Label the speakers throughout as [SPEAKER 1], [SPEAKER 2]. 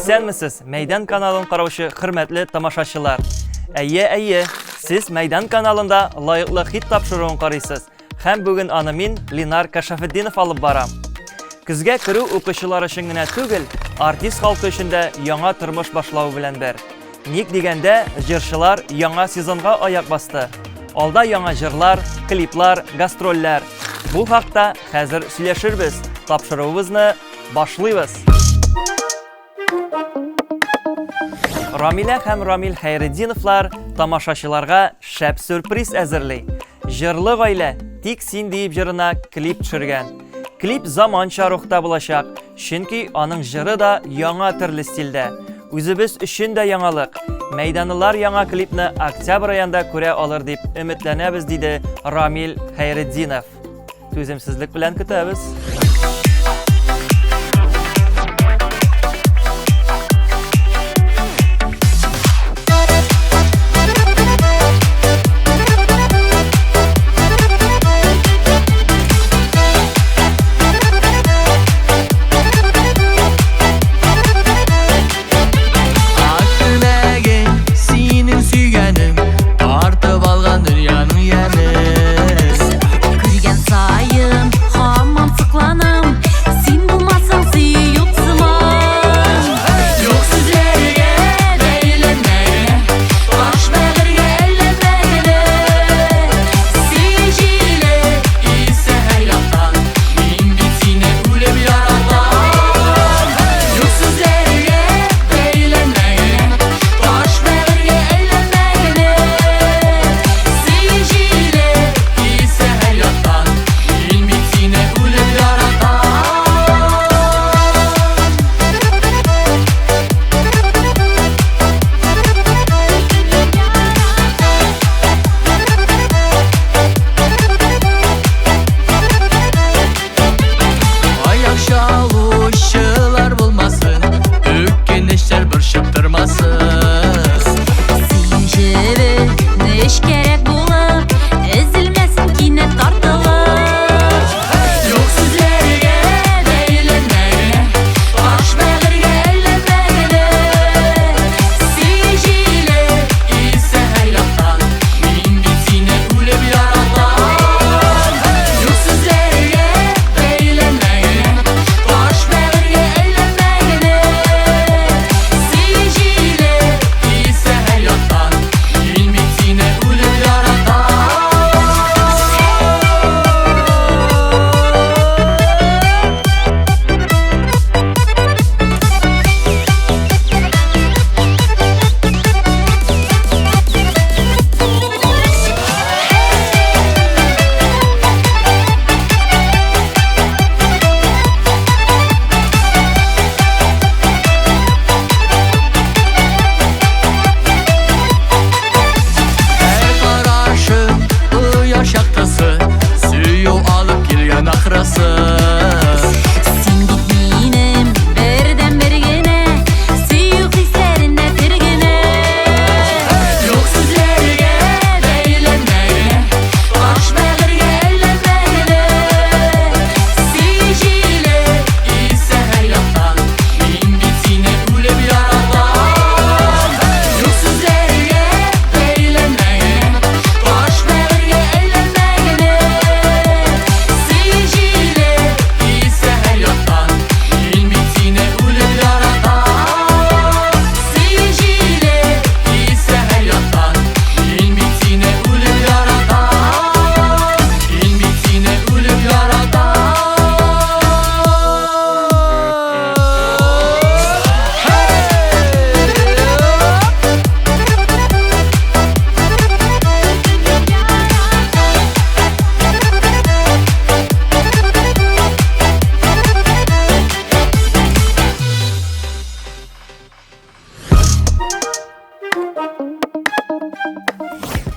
[SPEAKER 1] Исәнмесез, Мәйдан каналын караучы хөрмәтле тамашачылар. Әйе, сез Мәйдан каналында лайыклы хит тапшыруын карыйсыз. Һәм бүген аны мин, Ленар Кашафетдинов алып барам. Көзгә керү укучылар өчен генә түгел, артист халкы өчен дә яңа тормыш башлау белән бер. Ник дигәндә, җырчылар яңа сезонга аяк басты. Алда яңа җырлар, клиплар, гастрольләр. Бу хакта хәзер сөйләшербез. Тапшыруыбызны башлыйбыз. Рамилә һәм Рамил Хәйретдиновлар тамашачыларга шәп сюрприз әзерли. Җырлы гаилә тик син дип җырына клип төшергән. Клип заманча рухта булачак, чөнки аның җыры да яңа төрле стильдә. Үзебез өчен дә яңалык. Мәйданлылар яңа клипны октябрь аенда күрә алыр дип өметләнәбез, диде Рамил Хәйретдинов. Түземсезлек белән көтәбез.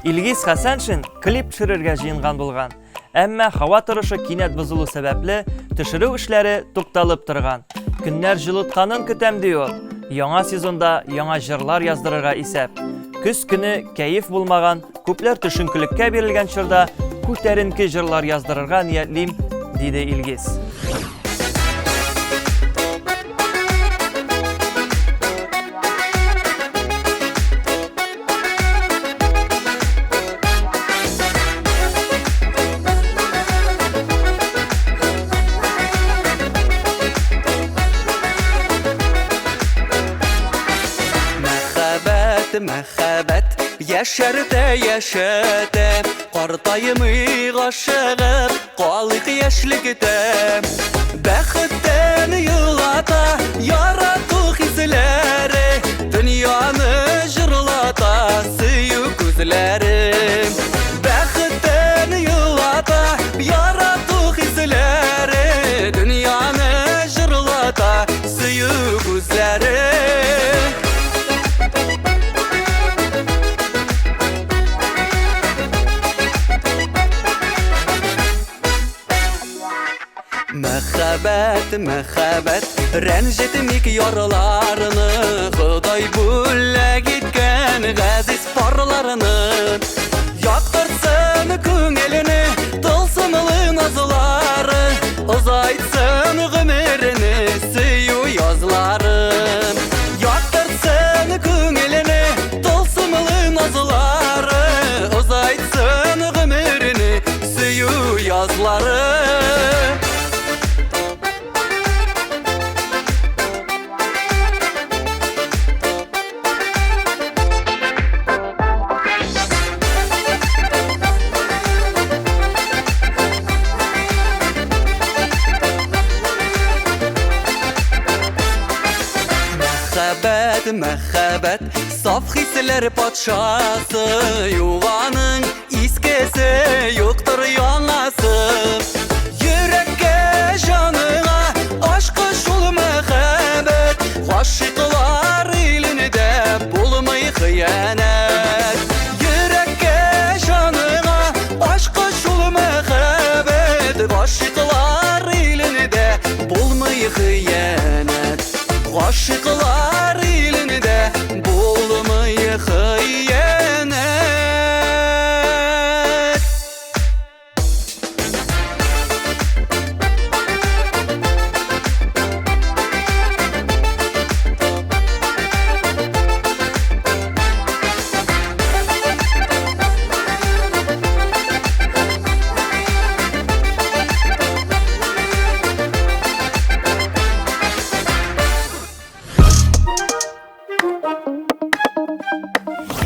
[SPEAKER 2] Илгиз Хасаншин клип төшерергә җыенган булган. Әмма һава торышы кинәт бозылу сәбәпле төшерү эшләре тукталып торган. Көннәр җылытканын көтәм ди ул. Яңа сезонда яңа җырлар яздырырга исәп. Көз көне кәеф булмаган, күпләр төшенкелеккә бирелгән чорда күтәренке җырлар яздырырга ниятлим, диде Илгиз.
[SPEAKER 3] мәхәббәт яшәрдә яшәтә картаймый гашыгып калык яшьлегедә бәхеттән елата ярату хисләре дөньяны җырлата сөю күзләре бәхеттән елата ярату хисләре дөньяны җырлата сөю күзләре Мәхәббәт, мәхәббәт, рәнҗетмик ярларны Ходай бүләк иткән газиз парларны Яктырсын күңелне тылсымлы назлары Озайтсын гомерне сөю язлары Яктырсын күңелне тылсымлы назлары Озайтсын гомерне сөю язлары Мәхәббәт, саф хисләр патшасы Юганың искесе, юктыр яңасы Йөрәккә, җаныңа, ашкы шул мәхәббәт Гашыйклар илендә булмый хыянәт Йөрәккә, җаныңа, ашкы шул мәхәббәт Гашыйклар илендә булмый хыянәт Гашыйклар илендә булмый хыянәт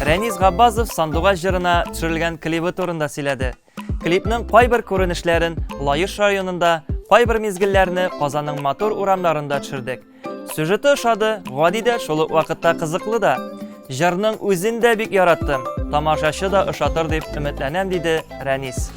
[SPEAKER 2] Рәнис Габбазов Сандугач җырына төшерелгән клипы турында сөйләде. Клипның кайбер күренешләрен Лаеш районында, кайбер мизгелләрне Казанның матур урамнарында төшердек. Сюжеты ошады, гади дә, шул ук вакытта кызыклы да. Җырның үзен дә бик яраттым. Тамашачы да ошатыр дип өметләнәм, диде Рәнис.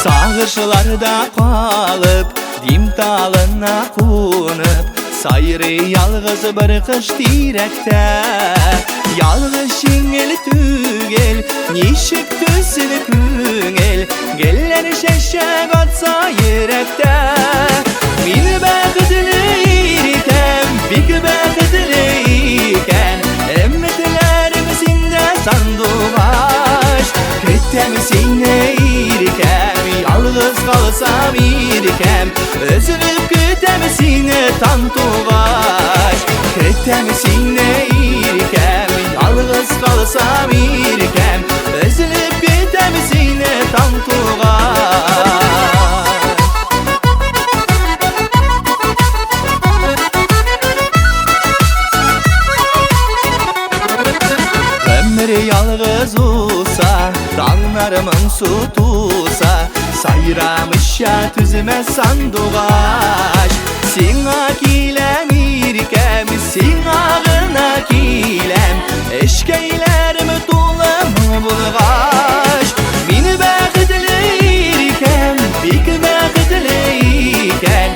[SPEAKER 3] Sağışlarda kalıp, dimtalına kunup Sayrı yalğız bir kış direkte Yalğız şingel tügel, nişik tüsün küngel Geller şeşek atsa yürekte Min bəxtliyken, bik bəxtliyken Emmetlerimizinde sandugaş Küttemizine irken Yalğız kalsam irken Özülüp kütemizine tantugaş Kütemizine irken Yalğız kalsam irken Özülüp kütemizine tantugaş Ömrü yalğız olsa Dağlarımın su tutsa Sayramışa tüzüme sandugaş Sina kilem irkem, sinağına kilem Eşkeylerimi tulam bulgaş Min bəxtliyken, bik bəxtliyken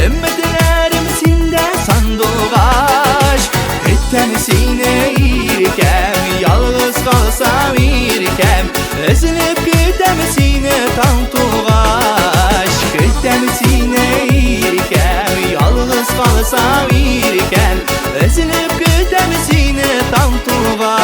[SPEAKER 3] Ümitlerim sinde sandugaş Küttem sine irkem, yalğız kalsam irkem Özülüp küttem sine tantugaş Küttem sine irkem, yalğız kalsam irkem Özülüp küttem sine tantugaş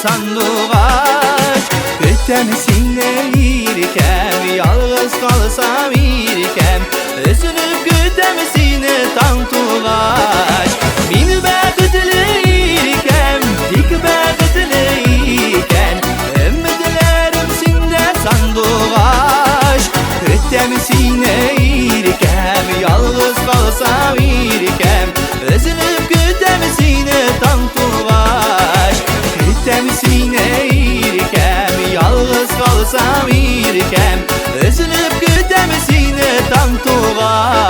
[SPEAKER 3] sandıgaç Kütem sine irkem Yalğız kalsam irkem Üzülüp kütem sine tantugaç Min bəxtli irkem Dik bəxtli iken Ümitlerim sinde sandıgaç Kütem sine irkem Yalğız kalsam irkem Üzülüp kütem sine tantugaç Kütem sine irkem Yalğız kalsam irkem Üzülüp kütem sine tantugaç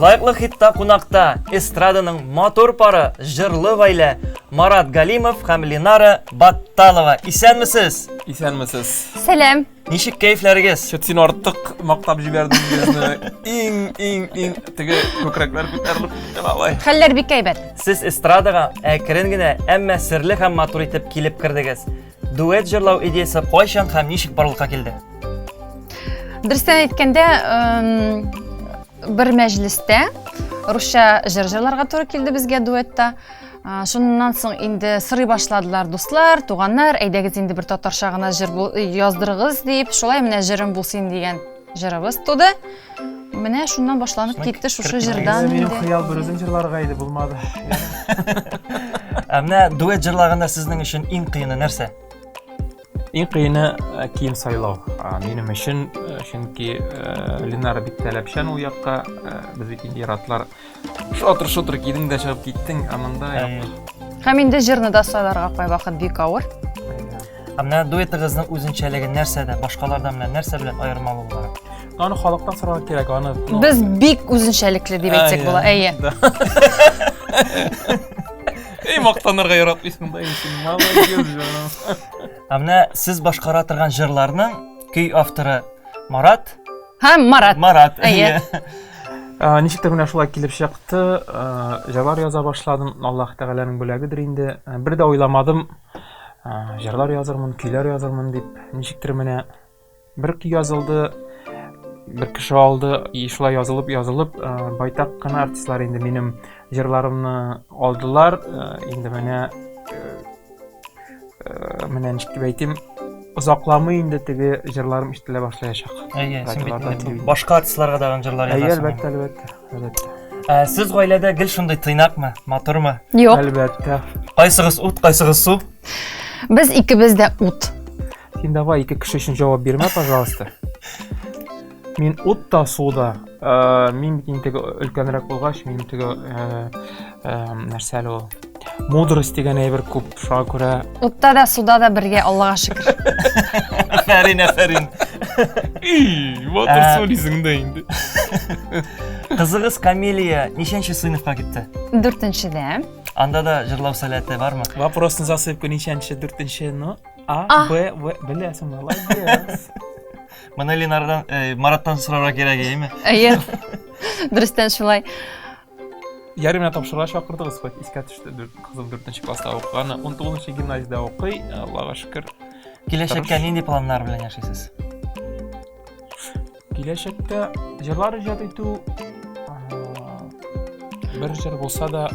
[SPEAKER 1] Лайыклы хитта кунакта эстраданың матур пары, жырлы гаилә Марат Галимов һәм Линара Батталова. Исәнмесез?
[SPEAKER 4] Исәнмесез.
[SPEAKER 2] Сәлам.
[SPEAKER 1] Ничек кәйфләрегез?
[SPEAKER 4] Чөт син артык мактап җибәрдең безне. Иң теге күкрәкләр күтәрелеп алай.
[SPEAKER 2] Хәлләр бик әйбәт.
[SPEAKER 1] Сез эстрадага әкрен генә, әмма серле һәм матур итеп килеп кирдегез. Дуэт җырлау идеясе кайчан һәм ничек барлыкка килде?
[SPEAKER 2] Дөрестән әйткәндә, бер мәҗлестә русча җырларга туры килде безгә дуэтта. Шуннан соң инде сырый башладылар дуслар, туганнар, әйдәгез инде бер татарча гына җыр яздырыгыз дип, шулай менә җырым булсын дигән җырыбыз туды. Менә шуннан башланып китте шушы җырдан инде.
[SPEAKER 4] Минем хыял бер үзем җырларга иде, булмады.
[SPEAKER 1] Менә дуэт җырлаганда сезнең өчен иң кыены нәрсә?
[SPEAKER 4] Иң кыены кием сайлау. Минем өчен, чөнки Линара бик таләпчән ул якка, без бит инде яратлар. Шотыр кидең дә чыгып киттең, аманда юк.
[SPEAKER 2] Һәм инде җырны да сайларга кай вакыт бик авыр.
[SPEAKER 1] Менә дуэтыгызның үзенчәлеге нәрсәдә, башкалардан менә нәрсә белән аермалы булар?
[SPEAKER 4] Аны халыктан сорарга кирәк, аны.
[SPEAKER 2] Без бик үзенчәлекле дип әйтсәк була, әйе.
[SPEAKER 4] Эй, мактанырга яратмыйсың да син, молодец.
[SPEAKER 1] Менә сез башкара торган җырларның көй авторы Марат?
[SPEAKER 2] Һәм Марат.
[SPEAKER 1] Марат.
[SPEAKER 2] Әйе.
[SPEAKER 4] Ничектер менә шулай килеп чыкты, җырлар яза башладым, Аллаһ Тәгаләнең бүләгедер инде. Бер дә ойламадым, җырлар язармын, көйләр язармын дип. Ничектер менә бер көй язылды, бер кеше алды, шулай язылып, байтак кына артистлар инде минем җырларымны алдылар, инде менә ничек дип әйтим, озакламый инде теге җырларым ишетелә башлаячак.
[SPEAKER 1] Әйе, син бит башка артистларга да җырлар язасың.
[SPEAKER 4] Әлбәттә.
[SPEAKER 1] Сез гаиләдә гел шундый тыйнакмы, матурмы?
[SPEAKER 2] Юк.
[SPEAKER 4] Әлбәттә.
[SPEAKER 1] Кайсыгыз ут, кайсыгыз су?
[SPEAKER 2] Без икебез дә ут.
[SPEAKER 4] Син давай ике кеше өчен җавап бирмә, пожалуйста. Мин ут та, су да. Мин бит теге өлкәнрәк булгач, мин теге нәрсә әле ул? Мудрость дигән әйбер күп, шуңа күрә.
[SPEAKER 2] Утта да, суда да бергә, Аллага шөкер.
[SPEAKER 1] Афәрин.
[SPEAKER 4] Ватыр сөйлисең дә инде.
[SPEAKER 1] Кызыгыз Камилия ничәнче сыйныфка китте?
[SPEAKER 2] 4-нчедә.
[SPEAKER 1] Анда да җырлау сәләте бармы?
[SPEAKER 4] Вопросны засыпка ничәнче, 4-нче, ну? А, Б, В, беләсең, молодец.
[SPEAKER 1] Моны Линардан, Мараттан сорарга кирәк, әйеме?
[SPEAKER 2] Әйе. Дөрестән шулай.
[SPEAKER 4] Ярым менә тапшырырга чакырдыгыз, хоть искә төште, кызым 4-нче класста укыганы, 19-нчы гимназиядә укый, Аллага шөкер.
[SPEAKER 1] Киләчәккә нинди планнар белән яшисез?
[SPEAKER 4] Киләчәктә җырлар иҗат итү, бер җыр булса да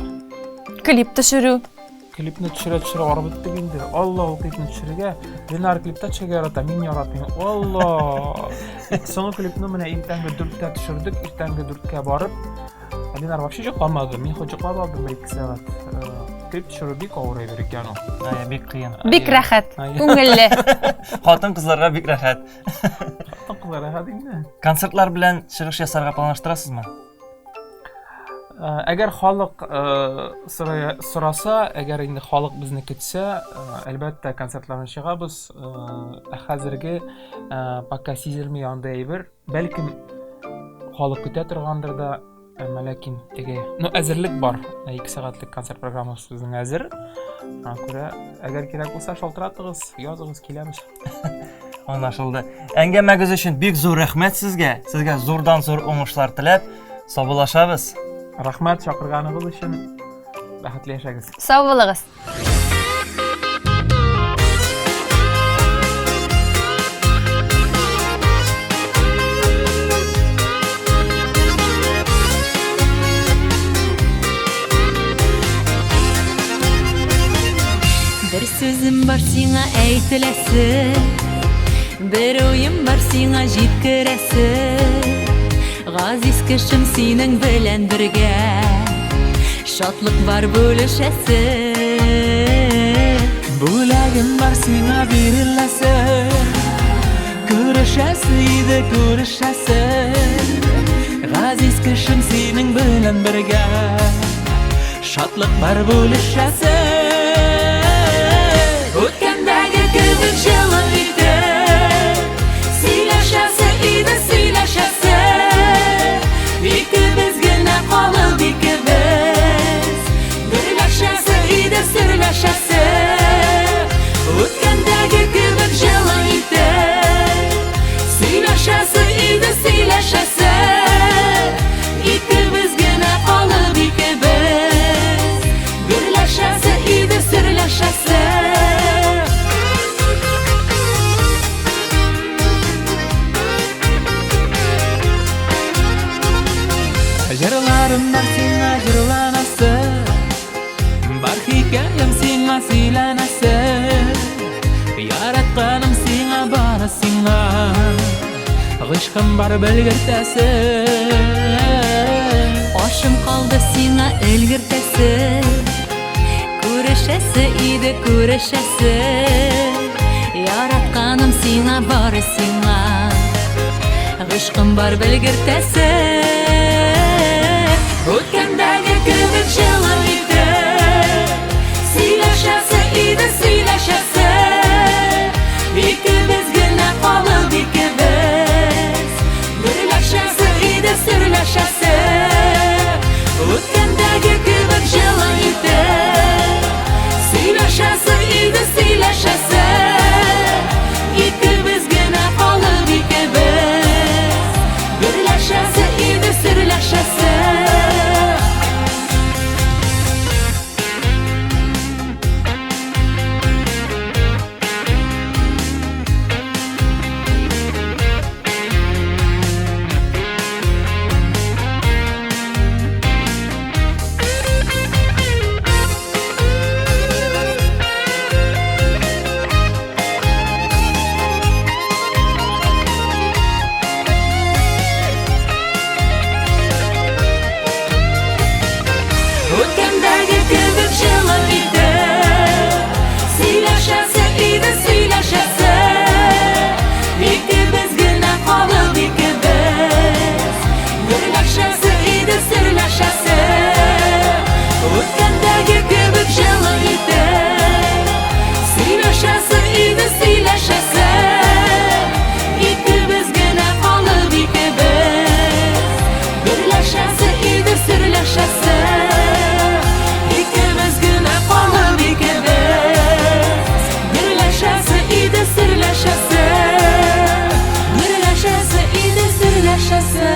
[SPEAKER 2] Клип төшерү.
[SPEAKER 4] клипны төшерә арып беттек инде. Алла, ул клипны төшерергә, Линар клипта төшерергә ярата, мин яратмыйм. Алла. Соңгы клипны менә иртәнге 4-тә төшердек, иртәнге 4-кә барып, Линар вообще җокламады, мин хоҗыклап алдым 1-2 сәгать. Клип төшерү бик авыр әйбер икән ул.
[SPEAKER 1] Бик кыен.
[SPEAKER 2] Бик рәхәт, күңелле.
[SPEAKER 1] Хатын-кызларга бик рәхәт.
[SPEAKER 4] Хатын-кызлар рәхәт инде.
[SPEAKER 1] Концертлар белән чыгыш ясарга планлаштырасызмы?
[SPEAKER 4] Әгәр халык сораса, әгәр инде халык безне көтсә, әлбәттә концертларга чыгабыз. Хәзерге пока сизелми анда әйбер, бәлкем халык көтә торгандыр да, Әмма ләкин теге, әзерлек бар. 2 сәгатьлек концерт программасы безнең әзер. Күрә, әгәр кирәк булса шалтыратыгыз, языгыз, киләбез.
[SPEAKER 2] Аңлашылды. Әңгәмәгез өчен бик зур рәхмәт сезгә. Сезгә зурдан зур уңышлар теләп, саубуллашабыз.
[SPEAKER 4] Рәхмәт чакырганыгыз өчен. Бәхетле яшәгез.
[SPEAKER 5] Сау булыгыз.
[SPEAKER 6] Bir sözüm var sina әйтеләсе, bir oyım var sina җиткерәсе. Газиз кешем синең белән бергә, шатлык бар бүлешәсе.
[SPEAKER 3] Бүләгем бар сиңа биреләсе, күрешәсе иде күрешәсе. Газиз кешем синең белән бергә, шатлык бар бүлешәсе.
[SPEAKER 6] Үткәндәге кебек җылы иде, сөйләшәсе иде сөйләшәсе. Икебез генә калып икебез, гөрләшәсе иде сөйләшәсе. Үткәндәге кебек җылы иде, сөйләшәсе иде сөйләшәсе. Икебез генә калып икебез, гөрләшәсе иде сөйләшәсе.
[SPEAKER 3] Җырларым бар сиңа җырланасы, бар хикәям сиңа сөйләнәсе. Яратканым сиңа бары сиңа, гыйшкым бар белгертәсе.
[SPEAKER 6] Ашым калды сиңа өлгертәсе, күрешәсе иде күрешәсе. Яратканым сиңа бары сиңа, гыйшкым бар белгертәсе. Үткәндәге кебек җылы иде, сөйләшәсе иде сөйләшәсе. Икебез генә калып икебез, гөрләшәсе иде сөйләшәсе. Үткәндәге кебек җылы иде, сөйләшәсе иде сөйләшәсе. Икебез генә калып икебез, гөрләшәсе иде сөйләшәсе. Үткәндәге кебек җылы иде, сөйләшәсе иде сөйләшәсе. Икебез генә калып икебез, гөрләшәсе иде сөйләшәсе. Үткәндәге кебек җылы иде, сөйләшәсе иде сөйләшәсе. Икебез генә калып икебез, гөрләшәсе иде сөйләшәсе. Икебез генә калып икебез, гөрләшәсе иде сөйләшәсе. Гөрләшәсе иде сөйләшәсе.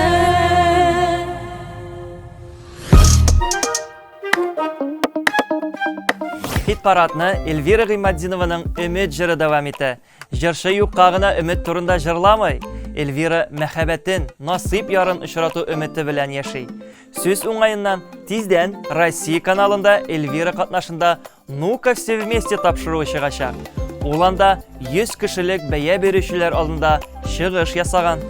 [SPEAKER 2] Хит-парадны Эльвира Гыймаддинованың «Өмет» җыры дәвам итә. Җырчы юкка гына өмет турында җырламый. Эльвира мәхәббәтен, насыйп ярын очрату өмете белән яши. Сүз уңаеннан тиздән Россия каналында Эльвира катнашында «Ну-ка все вместе» тапшыруы чыгачак. Ул анда 100 кешелек бәя бирүчеләр алдында чыгыш ясаган.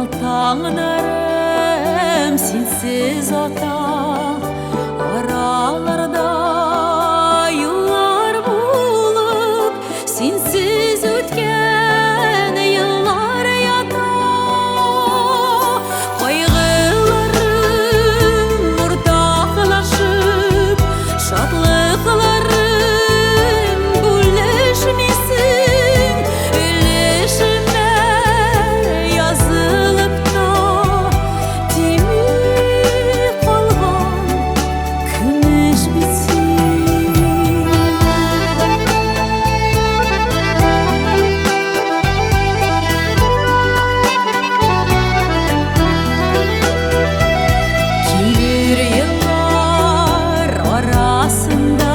[SPEAKER 6] Al tağlarım sensiz ata Aralarda yıllar bulup sensiz ötken yıllar yata Kaygılarım ortaklaşıp şadlıklarım gülleşmesin Ülleşime yazılıp da temi kalgan kümüş bitsin Gelir yıllar arasında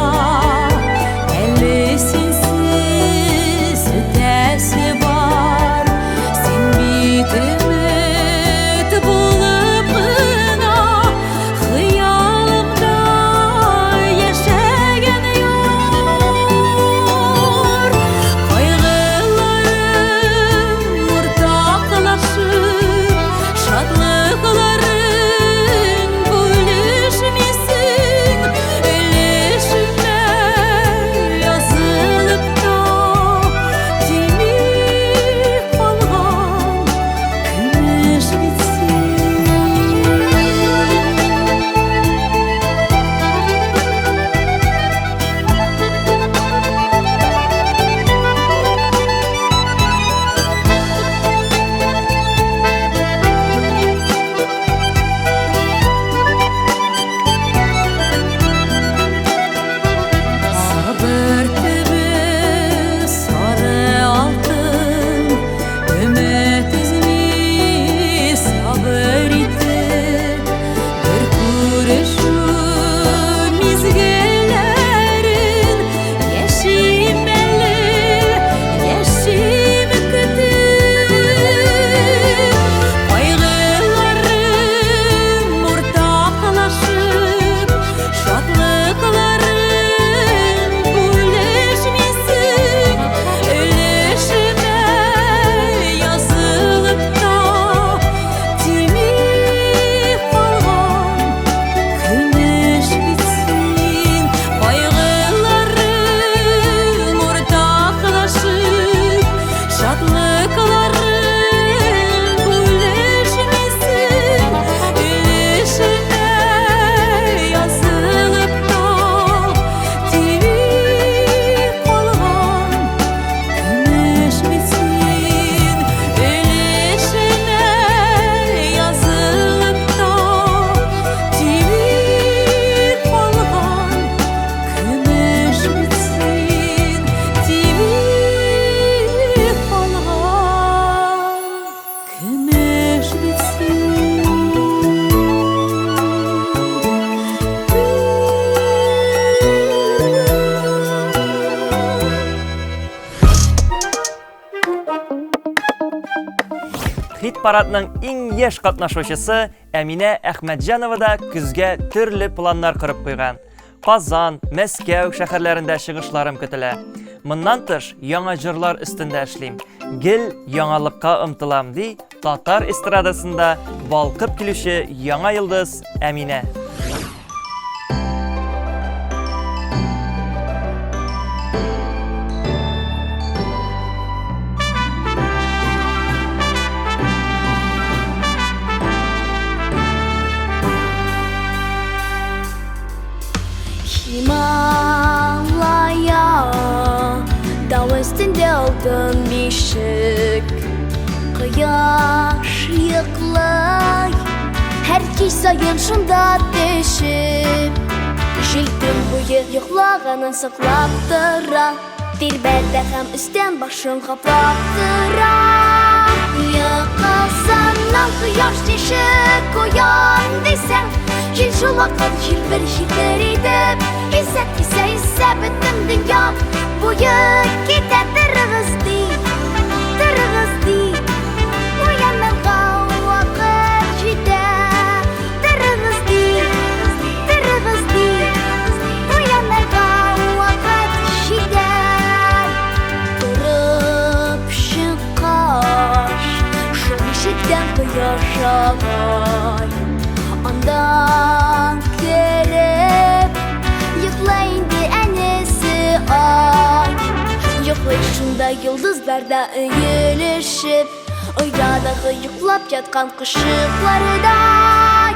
[SPEAKER 6] Elli sensiz ötesi var Sen bir ümit bulup bana Hıyalimda yaşayan yor Kaygılarım ortaklaşıp Şadlıkların bölüşmesin Ülleşime yazılıp da temi kalgan kümüş bitsin Sabır tübü sarı altın Ümit izmi sabır iti Bir kuruşun mizgillerin Yeşim elli, yeşim kütür Kaygılarım ortaklaşıp Şadlıkların bölüşmesin Ülleşime yazılıp da temi kalgan kümüş bitsin Kaygılarım ortaklaşıp Şadlıkların bölüşmesin Ülleşime yazılıp da temi kalgan kümüş bitsin Ülleşime yazılıp da temi kalgan kümüş bitsin Temi kalgan kümüş
[SPEAKER 2] Hit paradның иң яшь катнашучысы Әминә Әхмәтҗанова да көзгә төрле планнар кырып куйган. Казан, Мәскәү шәһәрләрендә чыгышларым көтелә. Моннан тыш яңа җырлар өстендә эшлим. Гел яңалыкка омтылам ди татар эстрадасында балкып килүче яңа йолдыз Әминә.
[SPEAKER 6] Himalaya dağ üstünde altın bişik Kıyaş yıklay her kez sayın şunda deşip Jiltin boyu yıklağının saklap tıra Dirbelde hem üstten başın kaplap tıra Yıkılsan kıyaş deşik koyan desem Jil şulaktan jil bir jildir edip Hisse bütün dünya boyu gider tırgızdı Uyanırga vakit jide tırgızdı Uyanırga vakit jide Turıp şıkaş şu işitten kıya ağay. Ondan gelip yıklayındı enesi ay. Yıklayışında yıldızlarda öğülüşüp Oyadağı yuklap yatkan kışıklarday.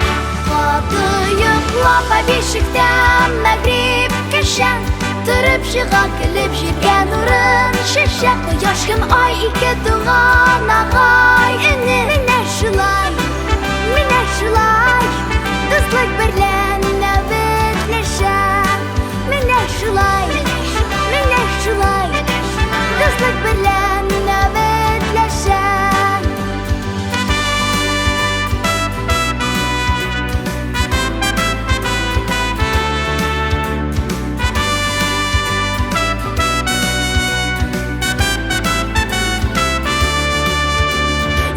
[SPEAKER 6] Katı yuklap beşikten Məğrib keşen Tırıp şığa gülüp jirgen urun şişe Yaşkım ay iki tuğan ağay Ünü Minne şulay Dızlık birlen nöbetleşen Minne şulay Dızlık birlen nöbetleşen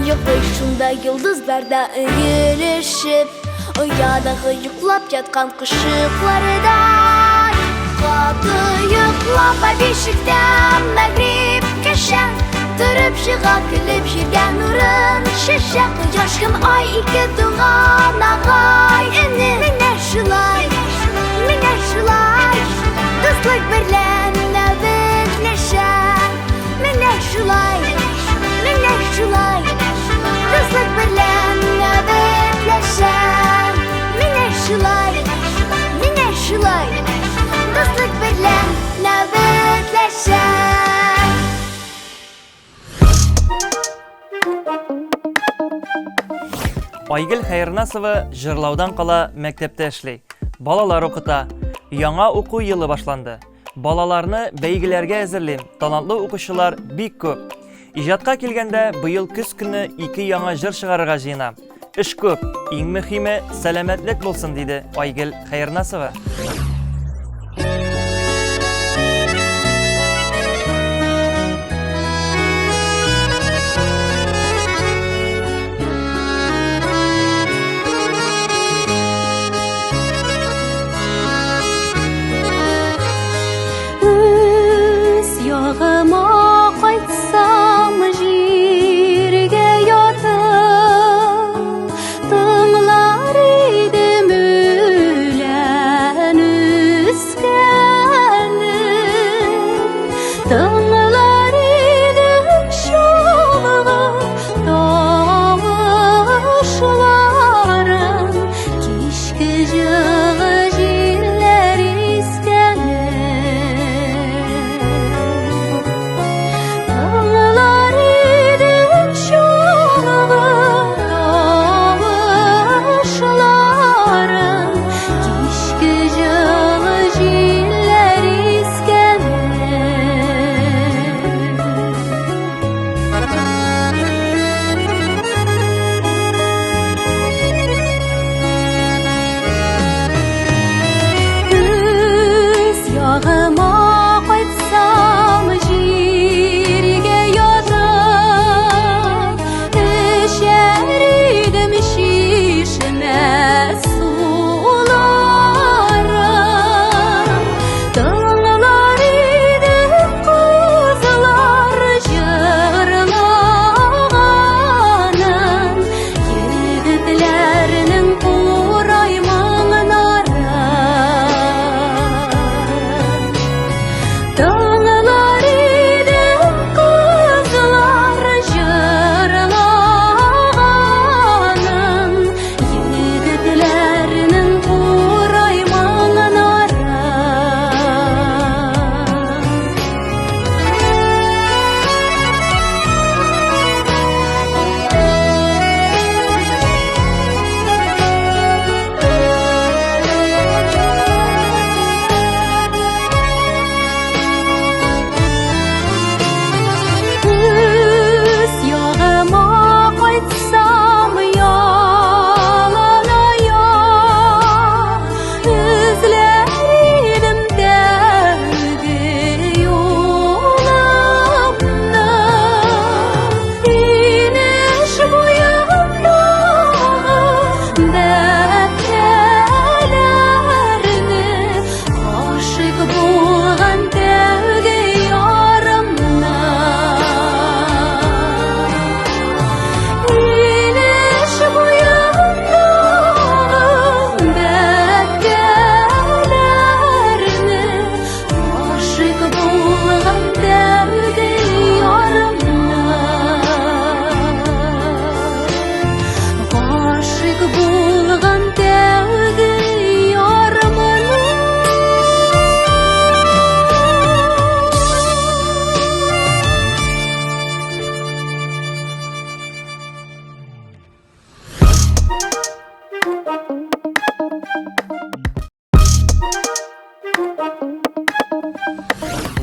[SPEAKER 6] Yıkışında yıldızlarda öğülüşüp Oyadağı yuklap yatkan kışıklarday. Katı yuklap beşikten Məğrib keşen Tırıp şığa gülüp jirgen urun şişe Yaşkım ay iki tuğan ağay Ünü Minne şulay Dızlık birlen nöbetleşen Minne şulay Dızlık birlen nöbetleşen Minne şulay Dızlık birlen nöbetleşen
[SPEAKER 2] Айгөл Хайырнасова жырлаудан кала мәктәптә эшли. Балалар укыта. Яңа уку елы башланды. Балаларны бәйгеләргә әзерлим. Талантлы укучылар бик күп. Иҗатка килгәндә, быел көз көне 2 яңа җыр чыгарырга җыенам. Эш күп, иң мөһиме сәламәтлек булсын, диде Айгөл Хайырнасова.
[SPEAKER 6] Yağıma qaytsam jirge yatıp Tımlar idim ülen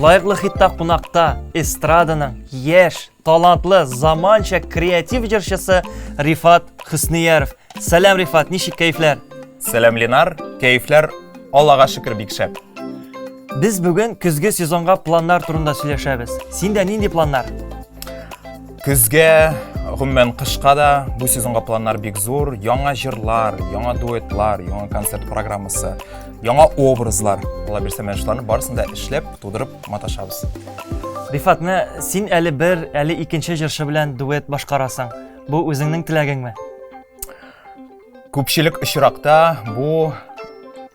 [SPEAKER 2] лайыклы хитта кунакта эстраданың яшь, талантлы, заманча креатив җырчысы Рифат Хөснияров. Сәлам, Рифат, ничек кәефләр?
[SPEAKER 5] Сәлам, Ленар. Кәефләр Аллага шөкер бик шәп.
[SPEAKER 2] Без бүген көзге сезонга планнар турында сөйләшәбез. Синдә нинди планнар?
[SPEAKER 5] Көзгә, гомумән кышка да бу сезонга планнар бик зур. Яңа җырлар, яңа дуэтлар, яңа концерт программасы, яңа образлар. Алла бирсә, мен шуларны барысын да эшләп, тудырып маташабыз.
[SPEAKER 2] Рифат, син әле бер, әле икенче җырчы белән дуэт башкарасың. Бу үзеңнең теләгеңме?
[SPEAKER 5] Күпчелек очракта бу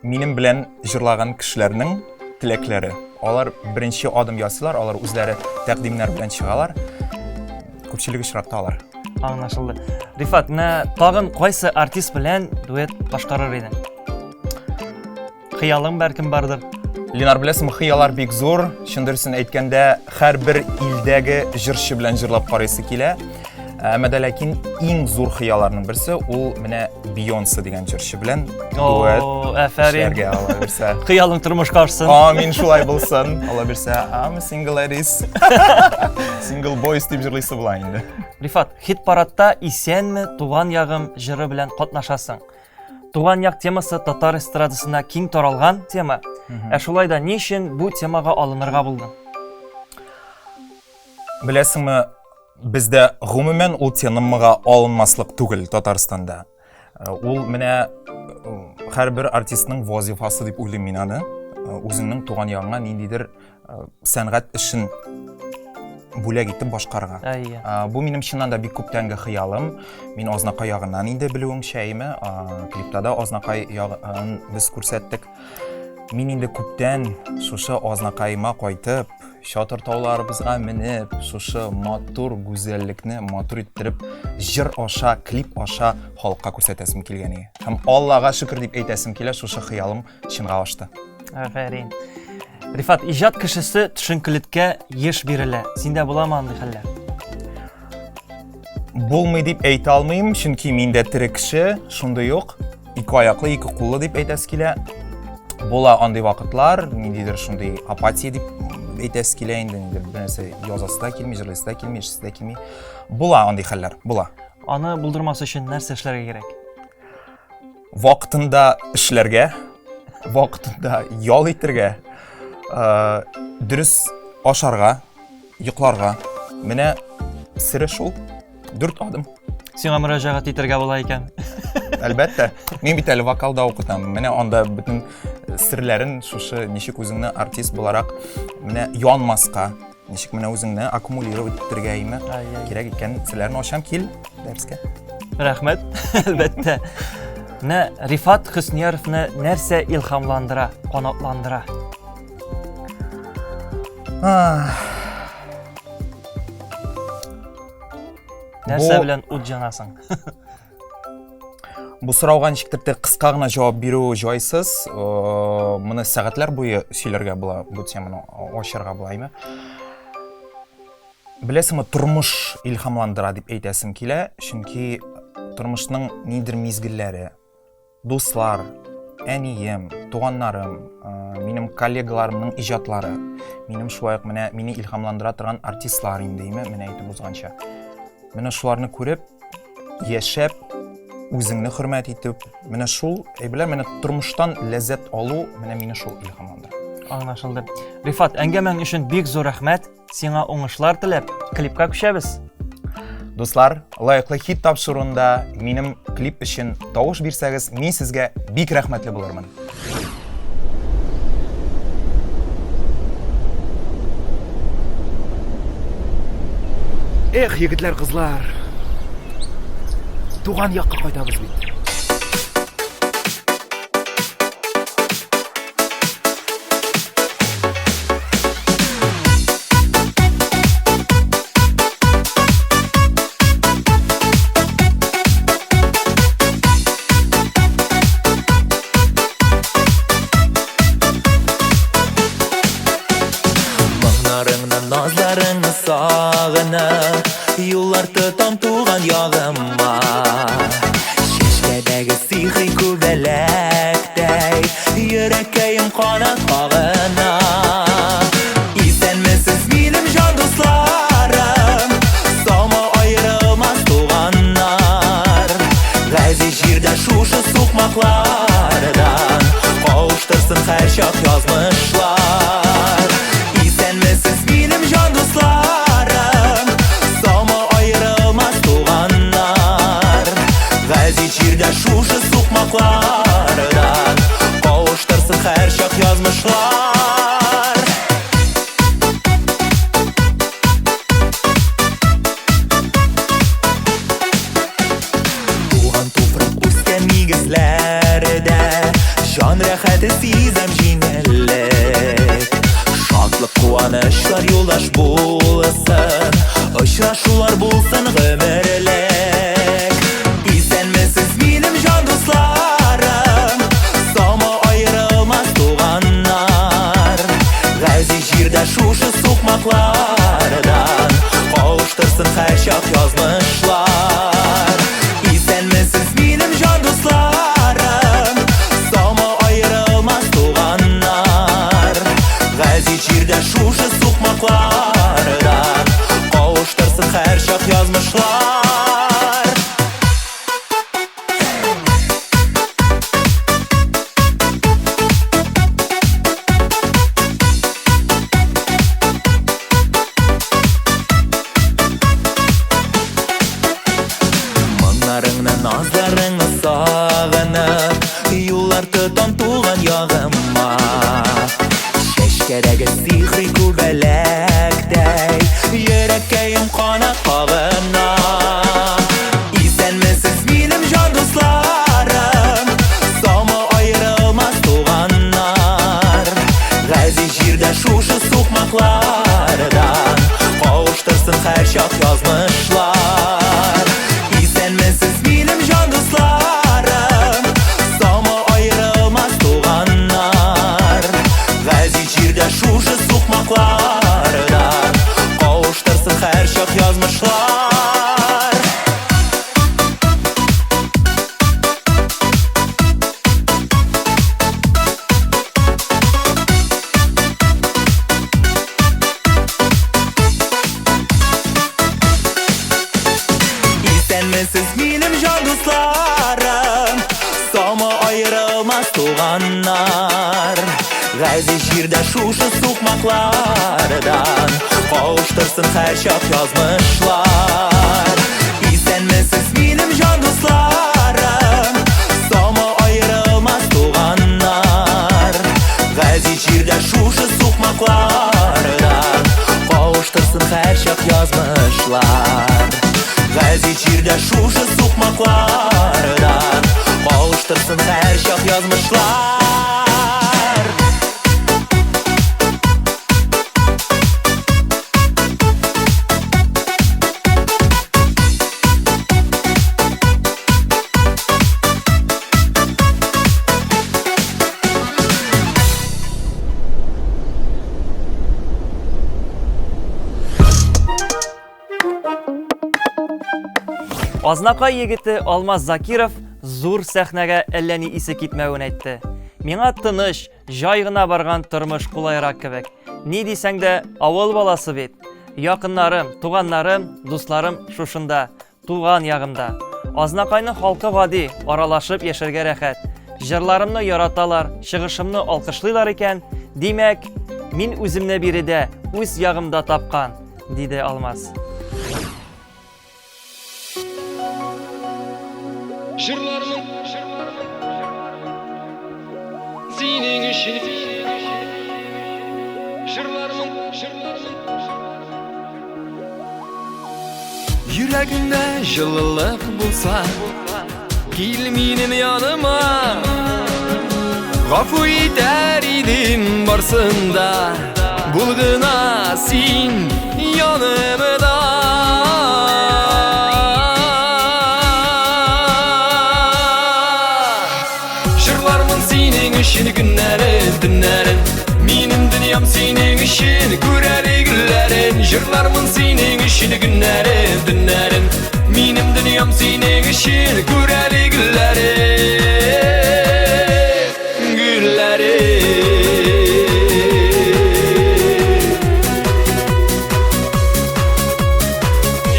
[SPEAKER 5] минем белән җырлаган кешеләрнең теләкләре. Алар беренче адым ясыйлар, алар үзләре тәкъдимнәр белән чыгалар. Күпчелек очракта алар.
[SPEAKER 2] Аңлашылды. Рифат, тагын кайсы артист белән дуэт башкарыр идең? Хыялың бәлкем бардыр.
[SPEAKER 5] Ленар, беләсең, хыяллар бик зур. Чындырсын әйткәндә, һәрбер илдәге җырчы белән җырлап карыйсы килә. Әмма дә ләкин иң зур хыялларның берсе ул менә Бейонсе дигән җырчы белән дуэт
[SPEAKER 2] Афәрин.
[SPEAKER 5] эшләргә, Алла бирсә.
[SPEAKER 2] Хыялың тормышка ашсын.
[SPEAKER 5] Амин, шулай булсын. Алла бирсә, I'm a single ladies. Single boys дип җырлыйсы була инде.
[SPEAKER 2] Рифат, хит-парадта исәнме, туган ягым җыры белән катнашасың. Туган як темасы татар эстрадасында киң таралган тема. Шулай да ни өчен бу темага алынырга булдың?
[SPEAKER 5] Беләсеңме, бездә гомумән ул темага алынмаслык түгел Татарстанда. Ул менә һәрбер артистның вазифасы дип уйлыйм мин аны. Үзеңнең туган ягыңа ниндидер сәнгать эшен бүләк итеп башкарга. Бу минем чыннан да бик күптәнге хыялым. Мин Азнакай ягыннан инде белүең шәйме, клипта да Азнакай ягын без күрсәттек. Мин инде күптән шушы Азнакайыма кайтып, Шатыр тауларыбызга менеп, шушы матур гүзәллекне матур иттереп, җыр аша, клип аша халыкка күрсәтәсем килгән иде. Һәм Аллага шөкер дип әйтәсем килә, шушы хыялым чынга ашты.
[SPEAKER 2] Афәрин. Рифат, иҗат кешесе төшенкелеккә еш бирелә. Синдә буламы андый хәлләр?
[SPEAKER 5] Булмый дип әйтә алмыйм, чөнки миндә тере кеше, шундый юк. Ике аяклы, ике куллы дип әйтәс килә. Була андый вакытлар, ниндидер шундый апатия дип әйтәс килә инде, бернәрсә язасы да килми, җырлыйсы да килми, эшләсе дә килми. Була андый хәлләр, була.
[SPEAKER 2] Аны булдырмас өчен нәрсә эшләргә кирәк?
[SPEAKER 5] Вакытында эшләргә, вакытында ял итәргә, дөрес ашарга, йокларга. Менә сире шул 4 адым.
[SPEAKER 2] Сиңа мөрәҗәгать итәргә була икән.
[SPEAKER 5] Әлбәттә, мин бит әле вокалда укытам. Менә анда бөтен серләрен шушы ничек үзеңне артист буларак менә янмаска, ничек менә үзеңне аккумулировать итәргә име кирәк икән, серләрне ачам кил дәрескә.
[SPEAKER 2] Рәхмәт, әлбәттә. Рифат Хөсниyaровны нәрсә илһамландыра, канатландыра? Нәрсә белән ут җанасың?
[SPEAKER 5] Бу сорауга ничектер кыска гына җавап бирү җайсыз. Моны сәгатьләр буе сөйләргә була, бу теманы ачарга була име. Беләсеңме, тормыш илһамландыра дип әйтәсем килә, чөнки тормышның нидер мизгелләре, дуслар, әнием, туганнарым, минем коллегаларымның иҗатлары, минем шулай ук менә мине илһамландыра торган артистлар инде, менә әйтеп узганча. Менә шуларны күреп, яшәп, үзеңне хөрмәт итеп, менә шул, әйберләр, менә тормыштан ләззәт алу, менә мине шул илһамландыра.
[SPEAKER 2] Аңлашылды. Рифат, әңгәмәң өчен бик зур рәхмәт. Сиңа уңышлар теләп, клипка күчәбез.
[SPEAKER 5] Дуслар, лайыклы хит тапшыруында минем клип өчен тавыш бирсәгез, мин сезгә бик рәхмәтле булырмын.
[SPEAKER 7] Эх, егетләр, кызлар. Туган якка кайтабыз бит.
[SPEAKER 3] Моңнарыңнан назларыңны сагынып, юллар тотам туган ягыма. Чишмәдәге сихри күбәләктәй, йөрәккәем канат кагына. sokmaklardan Kavuştursun her şak yazmışlar İstenmesiz benim can dostlarım Sama ayrılmaz tuğanlar Gazi çirde şuşu sokmaklardan Kavuştursun her şak yazmışlar Tuğan tufrak üstten migizlerde Can rahatı sizem jinellik Şadlık kuanışlar yoldaş bulsın Aşraşular bulsun ömürlük İstenmesiz benim can dostlarım Sama ayrılmaz tuğanlar Gazi jirde şuşu sokmaklardan Kavuştursun her şak yazmışlar İstenmesiz benim can dostlarım Sama ayrılmaz tuğanlar Gazi çirde şuşu sokmaklardan Kavuştursun her şak yazmışlar Mınlarыңнан назларыңны сағынып Юллар тұтам туған яғыма Шешкедегі сихри күбәләктәй Йөрәккәйім қанат қағына İstenmesiz benim can dostlarım Sama ayrılmaz tuğanlar Gazi jirde şuşu sokmaklardan Kavuştursun her şak yazmışlar İstenmesiz benim can dostlarım Sama ayrılmaz tuğanlar Gazi çirde şuşu sokmaklardan Kavuştursun her şak yazmışlar İstenmesiz benim can dostlarım Sama ayrılmaz tuğanlar Gazi şirde şuşu sokmaklardan Kavuştursun her şak yazmışlar İstenmesiz benim can dostlarım Sama ayrılmaz tuğanlar Gazi şirde şuşu sokmaklardan Kavuştursun her şak yazmışlar Gazi çirde şuşu sokmaklardan Kavuştursun her şak yazmışlar
[SPEAKER 2] Азнакай егете Алмаз Закиров зур сәхнәгә әллә ни исе китмәвен әйтте. Миңа тыныч, җай гына барган тормыш кулайрак кебек. Ни дисәң дә, авыл баласы бит. Якыннарым, туганнарым, дусларым шушында, туган ягымда. Азнакайның халкы гади, аралашып яшәргә рәхәт. Җырларымны яраталар, чыгышымны алкышлыйлар икән. Димәк, мин үземне биредә, үз ягымда тапкан, диде Алмаз.
[SPEAKER 7] Жырлармын Сенің үшін Жырлармын Йөрәгеңдә жылылык булса Кил минем яныма Гафу итәр идем барсында Бул гына син янымда Üçün günlərin, dünlərin Minim dünyam senin üçün Görəri güllərin Jırlarmın senin üçün günlərin, dünlərin Minim dünyam senin üçün Görəri güllərin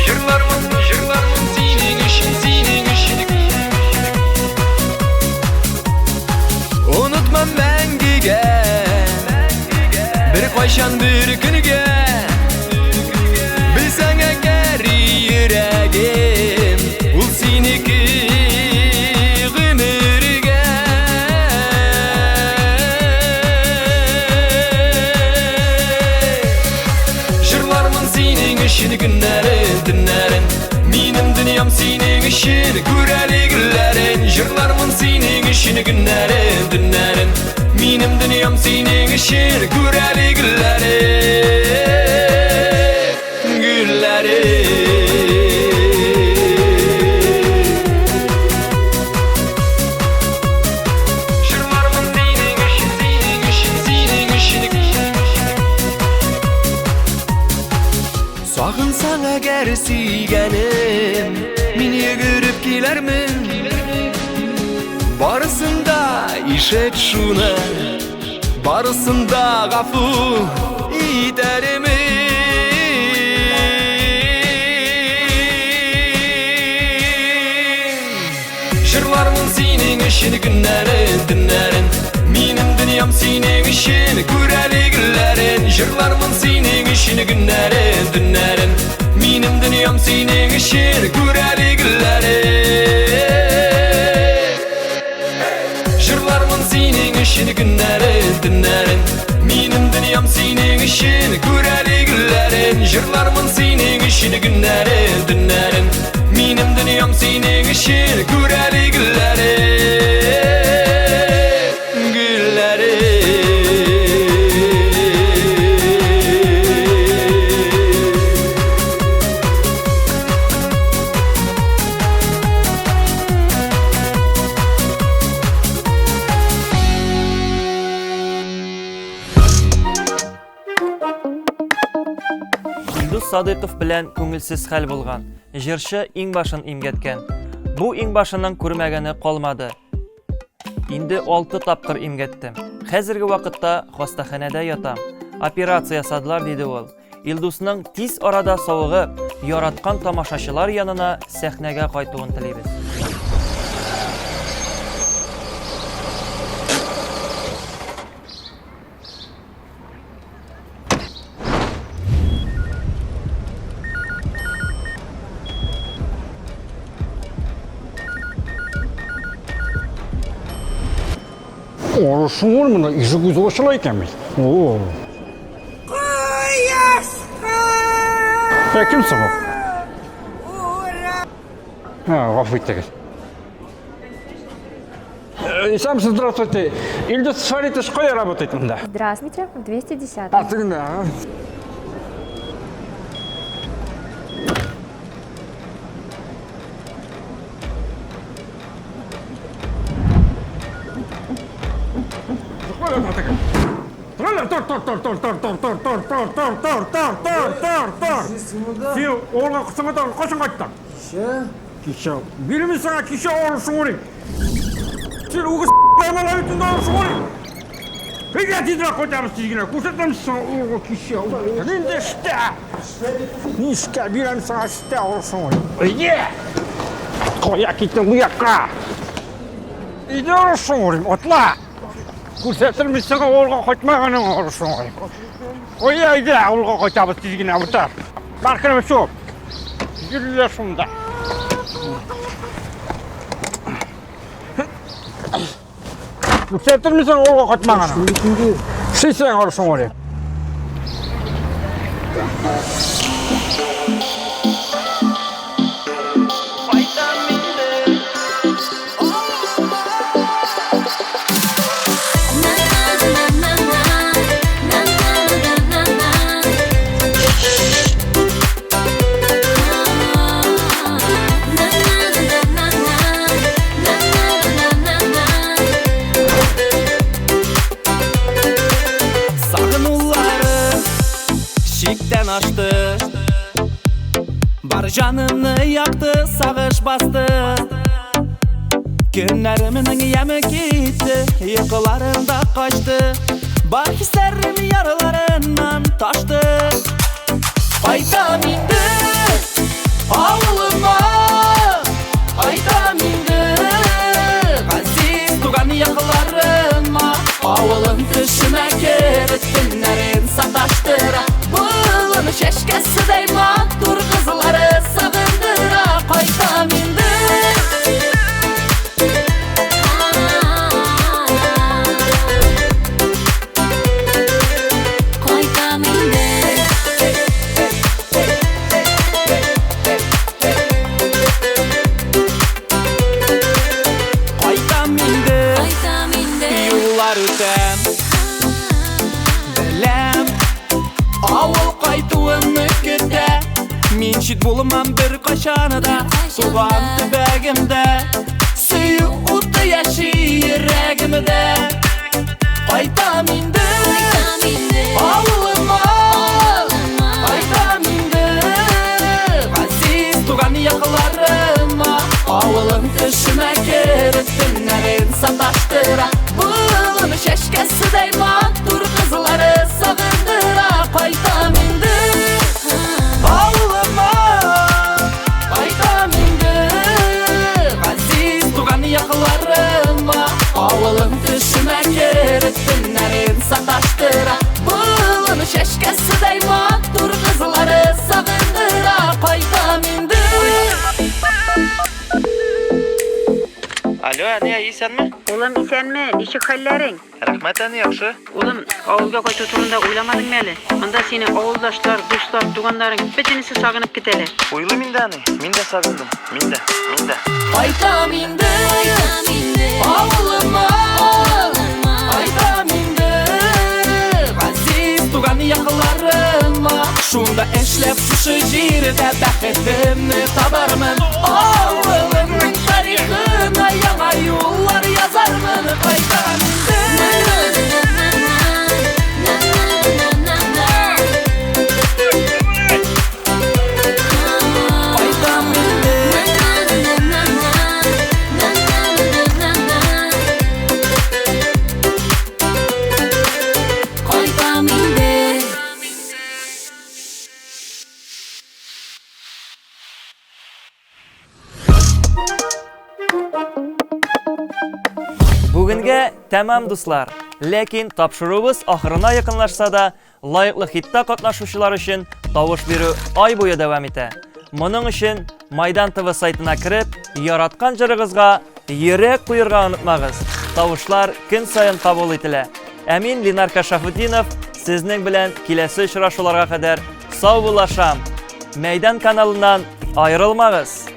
[SPEAKER 7] Jırlarmın senin üçün Kayşan bir günüge Bilsen eğer yüreğim Ul siniki gümürge Jırlarımın senin işini günlerin dinlerin Minim dünyam senin işin Güreli güllerin Jırlarımın senin işini günlerin dinlerin Minim dünyam senin işin Güreli güllerin Jırlarımın senin işin Senin işin Senin işin Sağınsan eğer siygenim Mini görüp gilermin Barısında işet şuna Barısında gafu ederim Jırlarımın senin işini günlerin dinlerin Minim dünyam senin işin Güreli güllerin Jırlarımın senin işini günlerin dinlerin Minim dünyam senin işin Güreli güllerin Jırlarımın senin işini günlerin dinlerin Minim dünyam senin işin Güreli güllerin Jırlarımın senin işini günlerin dinlerin Minim dünyam senin işin Güreli güllerin
[SPEAKER 2] Илдус Садыков белән күңелсез хәл булган. Җырчы иң башын имгәткән. Бу иң башыннан күрмәгәне калмады. Инде 6 тапкыр имгәттем. Хәзерге вакытта хастаханәдә ятам. Операция ясадылар диде ул. Илдусның тиз арада савыгып, яраткан тамашачылар янына сәхнәгә кайтуын телибез.
[SPEAKER 8] Orasın mı? İşi güzel başlayken mi? Oo. Ya kimsin bu? Ha, gafiyetlik. Сам здравствуйте. Ильдус Фаритович, в школе работает? Да.
[SPEAKER 9] Здравствуйте, в 210.
[SPEAKER 8] А ты да. Сен оған қысымыдан қашан қайттың? Кеше. Білімі саңа кеше орышың орын. Сен оғы с***аймал әйтінде орышың орын. Пеге тидіра қойдамыз тізгіне. Көрсетеміз саңа оғы кеше. Ненде іште? Не іште? Білімі саңа іште орышың орын. Үйде! Қоя кеттің бұяққа. Үйде орышың орын. Отла! Көрсетілміз саңа оғы қойтмағаның орышың орын. Oya ide olga koyacağız dizgine avutar. Barkına şu. Gülüyor şunda. Yükseltir misin olga koyacağını? Şey sen olursun oraya.
[SPEAKER 2] Açtı. Var canımı yaktı, sağış bastı. Günlerimin yemi gitti, yıkılarında kaçtı. Bak hislerim yaralarından taştı. Aydan indi ağlıma, aydan indi aziz tugan yakılarıma. Ağılın dışına kerettinlerin sakın.
[SPEAKER 3] Bulmam bir kaşanıda Tuğan tübegimde Suyu utu yaşı yüreğimde Qaytam indi Ağlıma Qaytam indi Aziz tuğan yakılarıma Ağılım düşüme girip Günlerin sataştıra Bulun şeşkesi deyman Dur kızları sağındıra Qaytam indi Ağlıma Qaytam indi Aziz tuğan yakılarıma Ağılım düşüme girip Günlerin sataştıra Bulun şeşkesi deyman Dur kızları sağındıra Qaytam indi
[SPEAKER 2] Alo, Aniya, iyisenmi?
[SPEAKER 10] Oğlum isenmi? Nişik hallerin?
[SPEAKER 2] Rahmet Ani, yaxşı.
[SPEAKER 10] Oğlum avulga koytu turunda uylamadın meli? Anda seni avuldaşlar, dostlar, tuğanların bütünüsü sağınıp giteler.
[SPEAKER 2] Uylu minde Ani, minde sagındım. Minde.
[SPEAKER 3] Qaytam indi Ağlıma Qaytam indi Aziz tuğan yakılarıma Şunda eşlep şu jirde Bəxetimni tabarmın Ağlımın tarixına Yana yollar yazarmın Qaytam indi Qaytam indi Qaytam indi
[SPEAKER 2] Бүгінге тәмам дуслар. Ләкин тапшыруыбыз ахырына якынлашса да, лайыклы хитта катнашучылар өчен тавыш бирү ай буе дәвам итә. Моның өчен Майдан ТВ сайтына кирип, яраткан җырыгызга йөрәк куярга онытмагыз. Тавышлар көн сайын кабул ителә. Ә мин Линар Кашафетдинов сезнең белән киләсе очрашуларга кадәр сау булашам. Мәйдан каналыннан аерылмагыз.